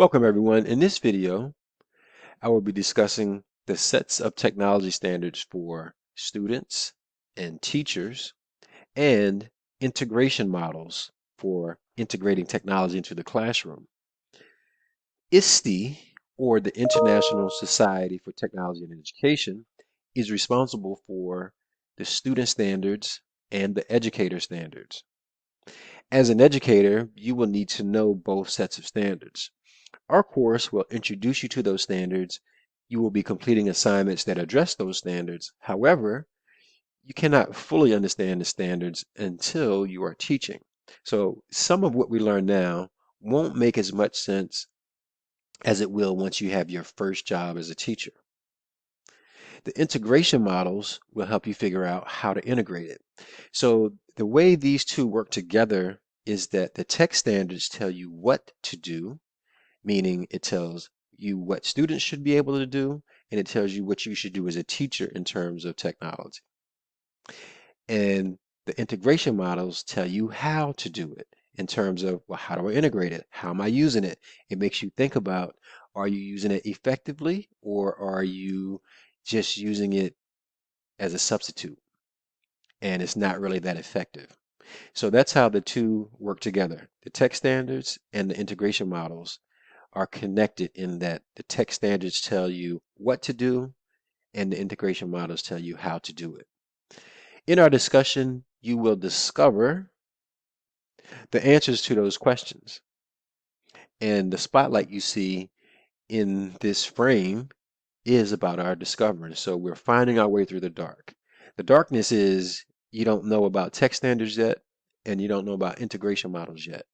Welcome everyone. In this video, I will be discussing the sets of technology standards for students and teachers and integration models for integrating technology into the classroom. ISTE, or the International Society for Technology and Education, is responsible for the student standards and the educator standards. As an educator, you will need to know both sets of standards. Our course will introduce you to those standards. You will be completing assignments that address those standards. However, you cannot fully understand the standards until you are teaching. So some of what we learn now won't make as much sense as it will once you have your first job as a teacher. The integration models will help you figure out how to integrate it. So the way these two work together is that the tech standards tell you what to do, meaning it tells you what students should be able to do, and it tells you what you should do as a teacher in terms of technology. And the integration models tell you how to do it in terms of, well, how do I integrate it? How am I using it? It makes you think about, are you using it effectively, or are you just using it as a substitute and it's not really that effective? So that's how the two work together. The tech standards and the integration models are connected in that the tech standards tell you what to do and the integration models tell you how to do it. In our discussion, you will discover the answers to those questions. And the spotlight you see in this frame is about our discovery. So we're finding our way through the dark. The darkness is you don't know about tech standards yet, and you don't know about integration models yet.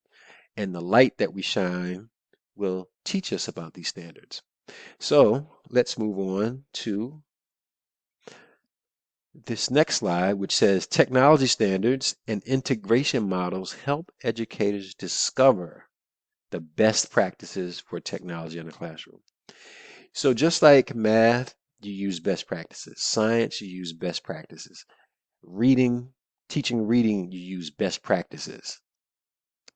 And the light that we shine will teach us about these standards. So let's move on to this next slide, which says technology standards and integration models help educators discover the best practices for technology in the classroom. So just like math, you use best practices. Science, you use best practices. Reading, teaching reading, you use best practices.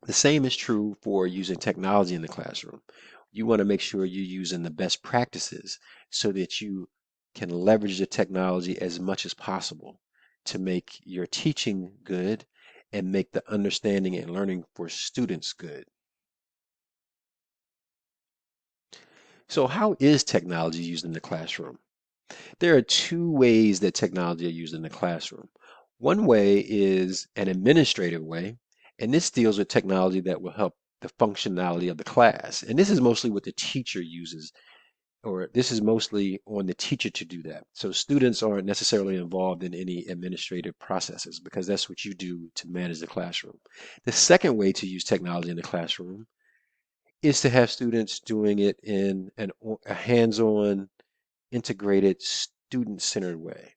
The same is true for using technology in the classroom. You want to make sure you're using the best practices so that you can leverage the technology as much as possible to make your teaching good and make the understanding and learning for students good. So how is technology used in the classroom? There are two ways that technology are used in the classroom. One way is an administrative way, and this deals with technology that will help the functionality of the class. And this is mostly what the teacher uses, or this is mostly on the teacher to do that. So students aren't necessarily involved in any administrative processes because that's what you do to manage the classroom. The second way to use technology in the classroom is to have students doing it in a hands-on, integrated, student-centered way.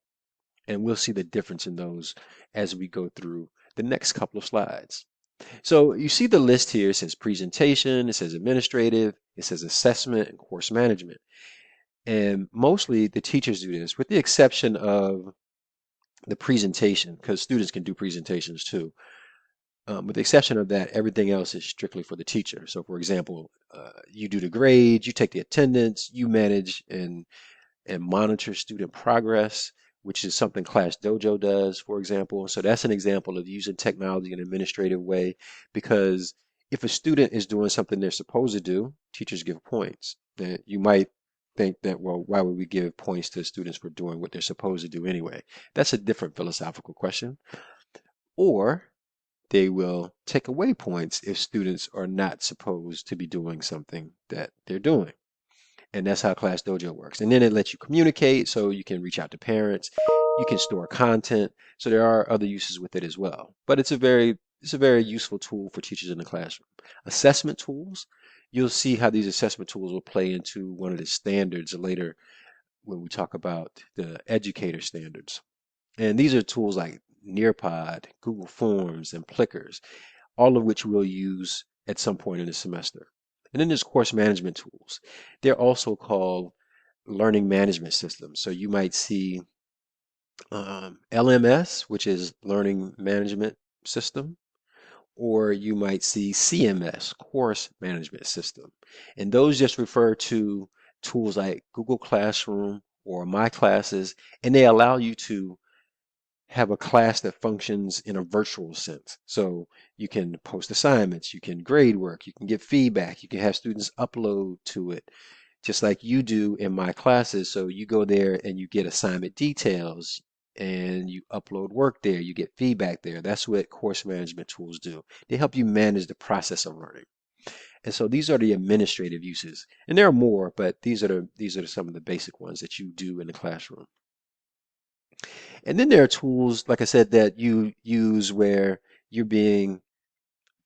And we'll see the difference in those as we go through the next couple of slides. So you see the list here. It says presentation, it says administrative, it says assessment and course management. And mostly the teachers do this, with the exception of the presentation, because students can do presentations too. With the exception of that, everything else is strictly for the teacher. So for example, you do the grades, you take the attendance, you manage and monitor student progress, which is something Class Dojo does, for example. So that's an example of using technology in an administrative way, because if a student is doing something they're supposed to do, teachers give points. That you might think that, well, why would we give points to students for doing what they're supposed to do anyway? That's a different philosophical question. Or they will take away points if students are not supposed to be doing something that they're doing. And that's how Class Dojo works. And then it lets you communicate so you can reach out to parents, you can store content. So there are other uses with it as well. But it's a very useful tool for teachers in the classroom. Assessment tools, you'll see how these assessment tools will play into one of the standards later when we talk about the educator standards. And these are tools like Nearpod, Google Forms, and Plickers, all of which we'll use at some point in the semester. And then there's course management tools. They're also called learning management systems. So you might see LMS, which is learning management system, or you might see CMS, Course Management System. And those just refer to tools like Google Classroom or My Classes, and they allow you to have a class that functions in a virtual sense. So you can post assignments, you can grade work, you can get feedback, you can have students upload to it, just like you do in My Classes. So you go there and you get assignment details and you upload work there, you get feedback there. That's what course management tools do. They help you manage the process of learning. And so these are the administrative uses. And there are more, but these are some of the basic ones that you do in the classroom. And then there are tools, like I said, that you use where you're being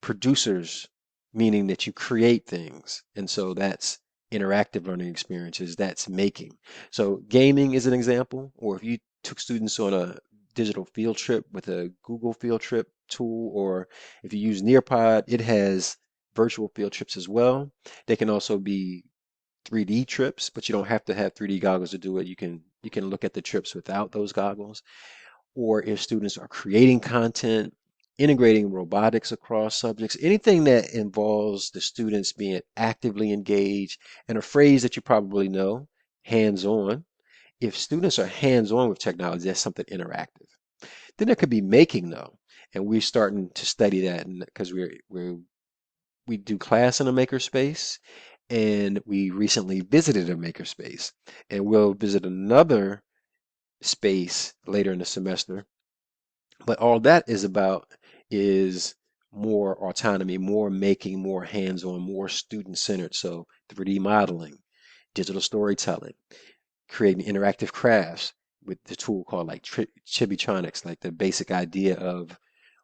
producers, meaning that you create things. And so that's interactive learning experiences, that's making. So gaming is an example, or if you took students on a digital field trip with a Google field trip tool, or if you use Nearpod, it has virtual field trips as well. They can also be 3D trips, but you don't have to have 3D goggles to do it. You can look at the trips without those goggles. Or if students are creating content, integrating robotics across subjects, anything that involves the students being actively engaged, and a phrase that you probably know, hands-on. If students are hands-on with technology, that's something interactive. Then there could be making though, and we're starting to study that because we do class in a makerspace, and we recently visited a makerspace, and we'll visit another space later in the semester. But all that is about is more autonomy, more making, more hands-on, more student-centered. So 3D modeling, digital storytelling, creating interactive crafts with the tool called like Chibitronics, like the basic idea of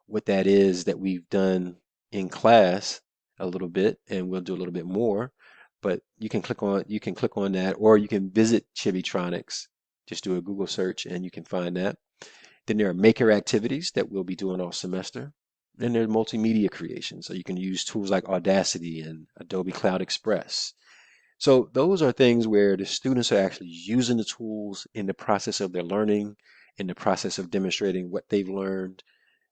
what that is that we've done in class a little bit, and we'll do a little bit more. But you can click on that, or you can visit Chibitronics. Just do a Google search and you can find that. Then there are maker activities that we'll be doing all semester. Then there's multimedia creation. So you can use tools like Audacity and Adobe Cloud Express. So those are things where the students are actually using the tools in the process of their learning, in the process of demonstrating what they've learned.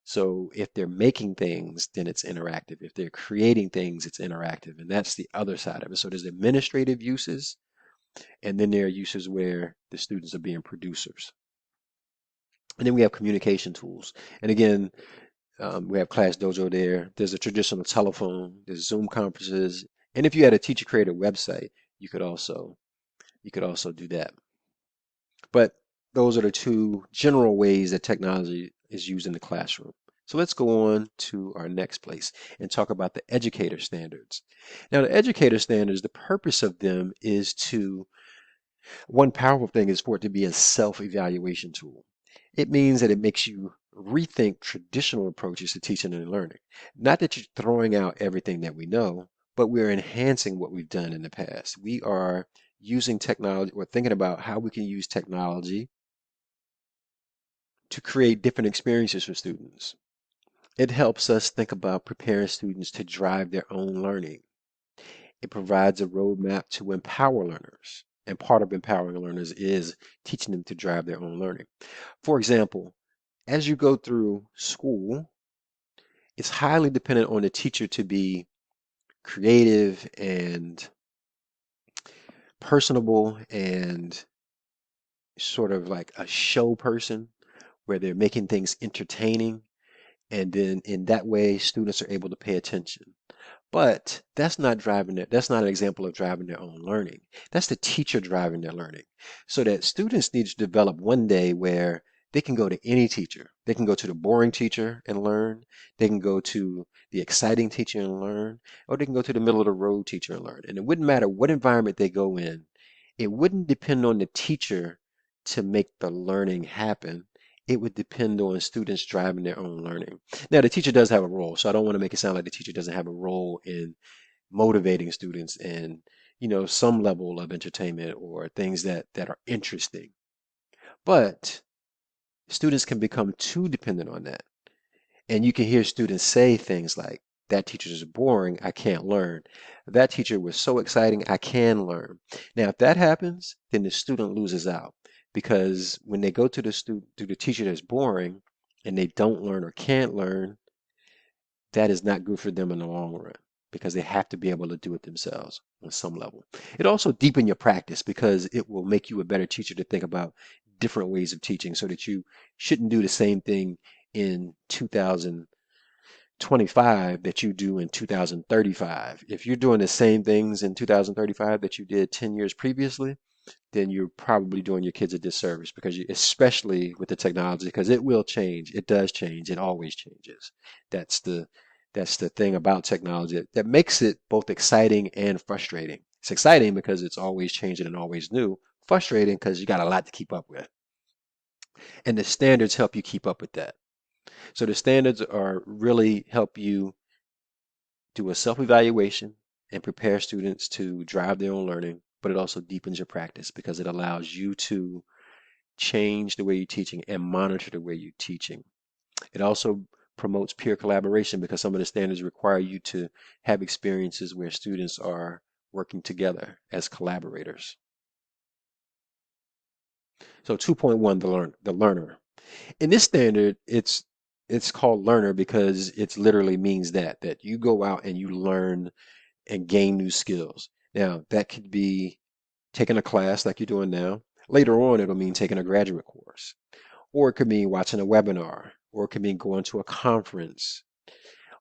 So if they're making things, then it's interactive. If they're creating things, it's interactive. And that's the other side of it. So there's administrative uses, and then there are uses where the students are being producers. And then we have communication tools. And again, we have Class Dojo there. There's a traditional telephone. There's Zoom conferences. And if you had a teacher created website, you could also you could also do that. But those are the two general ways that technology is used in the classroom. So let's go on to our next place and talk about the educator standards. Now, the educator standards, the purpose of them is to, one powerful thing is for it to be a self-evaluation tool. It means that it makes you rethink traditional approaches to teaching and learning. Not that you're throwing out everything that we know, but we're enhancing what we've done in the past. We are using technology, or thinking about how we can use technology to create different experiences for students. It helps us think about preparing students to drive their own learning. It provides a roadmap to empower learners. And part of empowering learners is teaching them to drive their own learning. For example, as you go through school, it's highly dependent on the teacher to be creative and personable and sort of like a show person where they're making things entertaining. And then in that way, students are able to pay attention. But that's not an example of driving their own learning. That's the teacher driving their learning. So that students need to develop one day where they can go to any teacher. They can go to the boring teacher and learn. They can go to the exciting teacher and learn, or they can go to the middle of the road teacher and learn. And it wouldn't matter what environment they go in. It wouldn't depend on the teacher to make the learning happen. It would depend on students driving their own learning. Now, the teacher does have a role, so I don't want to make it sound like the teacher doesn't have a role in motivating students and, some level of entertainment or things that are interesting. But students can become too dependent on that. And you can hear students say things like, that teacher is boring, I can't learn. That teacher was so exciting, I can learn. Now, if that happens, then the student loses out because when they go to the teacher that's boring and they don't learn or can't learn, that is not good for them in the long run because they have to be able to do it themselves on some level. It also deepen your practice because it will make you a better teacher to think about different ways of teaching so that you shouldn't do the same thing in 2025 that you do in 2035. If you're doing the same things in 2035 that you did 10 years previously, then you're probably doing your kids a disservice because you, especially with the technology, because it will change. It does change. It always changes. That's the that's the thing about technology that makes it both exciting and frustrating. It's exciting because it's always changing and always new. Frustrating because you got a lot to keep up with. And the standards help you keep up with that. So the standards are really help you do a self-evaluation and prepare students to drive their own learning, but it also deepens your practice because it allows you to change the way you're teaching and monitor the way you're teaching. It also promotes peer collaboration because some of the standards require you to have experiences where students are working together as collaborators. So 2.1, the learner. In this standard, it's called learner because it literally means that you go out and you learn and gain new skills. Now, that could be taking a class like you're doing now. Later on, it'll mean taking a graduate course, or it could mean watching a webinar, or it could mean going to a conference,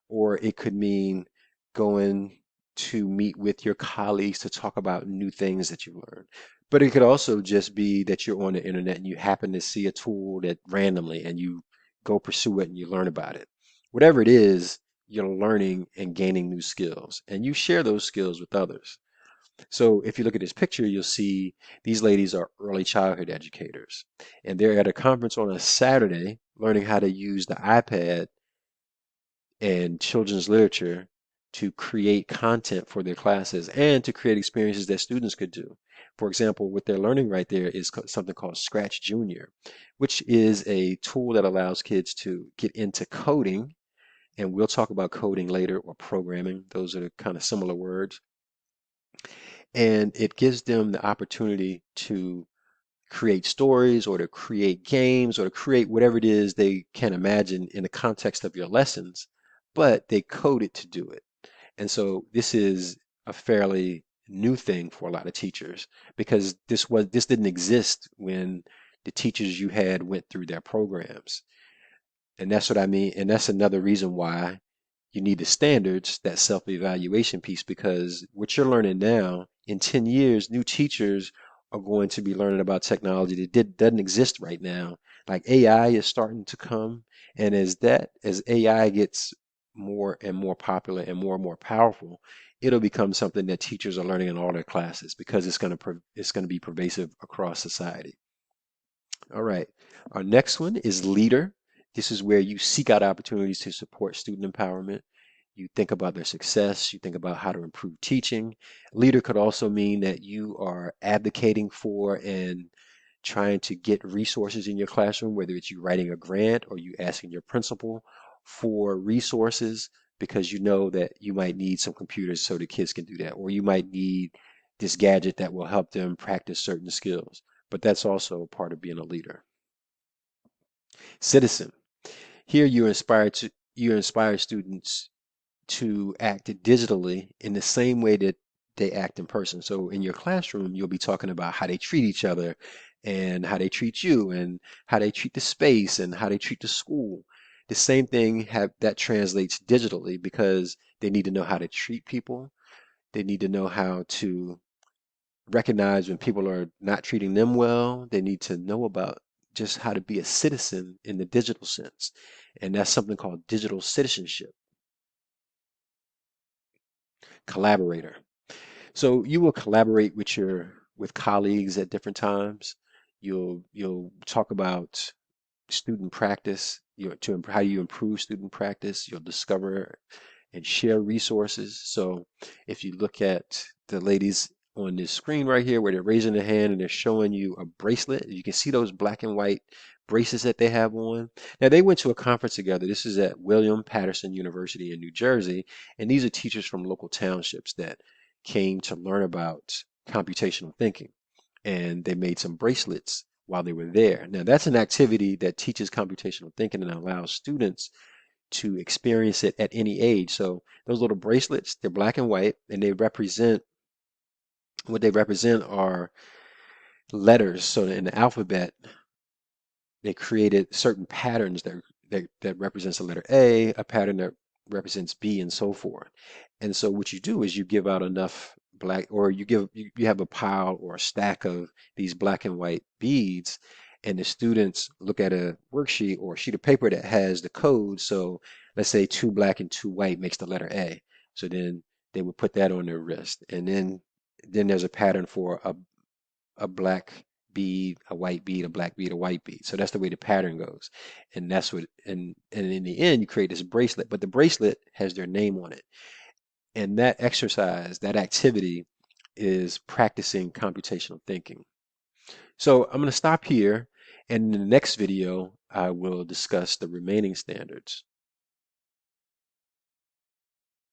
or it could mean going to meet with your colleagues to talk about new things that you learned. But it could also just be that you're on the internet and you happen to see a tool that randomly and you go pursue it and you learn about it. Whatever it is, you're learning and gaining new skills, and you share those skills with others. So if you look at this picture, you'll see these ladies are early childhood educators, and they're at a conference on a Saturday learning how to use the iPad and children's literature to create content for their classes and to create experiences that students could do. For example, what they're learning right there is something called Scratch Junior, which is a tool that allows kids to get into coding. And we'll talk about coding later, or programming. Those are the kind of similar words. And it gives them the opportunity to create stories or to create games or to create whatever it is they can imagine in the context of your lessons, but they code it to do it. And so this is a fairly new thing for a lot of teachers because this didn't exist when the teachers you had went through their programs. And that's what I mean. And that's another reason why you need the standards, that self-evaluation piece, because what you're learning now, in 10 years, new teachers are going to be learning about technology that doesn't exist right now. Like AI is starting to come, and as AI gets more and more popular and more powerful, it'll become something that teachers are learning in all their classes because it's going to be pervasive across society. All right. Our next one is leader. This is where you seek out opportunities to support student empowerment. You think about their success. You think about how to improve teaching. Leader could also mean that you are advocating for and trying to get resources in your classroom, whether it's you writing a grant or you asking your principal for resources because you know that you might need some computers so the kids can do that, or you might need this gadget that will help them practice certain skills. But that's also part of being a leader. Citizen. Here you inspire students to act digitally in the same way that they act in person. So in your classroom, you'll be talking about how they treat each other and how they treat you and how they treat the space and how they treat the school. The same thing that translates digitally because they need to know how to treat people. They need to know how to recognize when people are not treating them well. They need to know about just how to be a citizen in the digital sense. And that's something called digital citizenship. Collaborator. So you will collaborate with colleagues at different times. You'll talk about student practice, how you improve student practice. You'll discover and share resources. So if you look at the ladies on this screen right here where they're raising their hand and they're showing you a bracelet, you can see those black and white bracelets that they have on. Now they went to a conference together. This is at William Patterson University in New Jersey, and these are teachers from local townships that came to learn about computational thinking, and they made some bracelets while they were there. Now that's an activity that teaches computational thinking and allows students to experience it at any age. So those little bracelets, they're black and white, and they represent what they represent are letters. So in the alphabet, they created certain patterns that represents the letter a pattern that represents B, and so forth. And so what you do is you give out enough black, or you have a pile or a stack of these black and white beads, and the students look at a worksheet or a sheet of paper that has the code. So let's say two black and two white makes the letter A. So then they would put that on their wrist, and then there's a pattern for a black bead, a white bead, a black bead, a white bead. So that's the way the pattern goes. And that's what, and in the end, you create this bracelet, but the bracelet has their name on it. And that exercise, that activity is practicing computational thinking. So I'm going to stop here. And in the next video, I will discuss the remaining standards.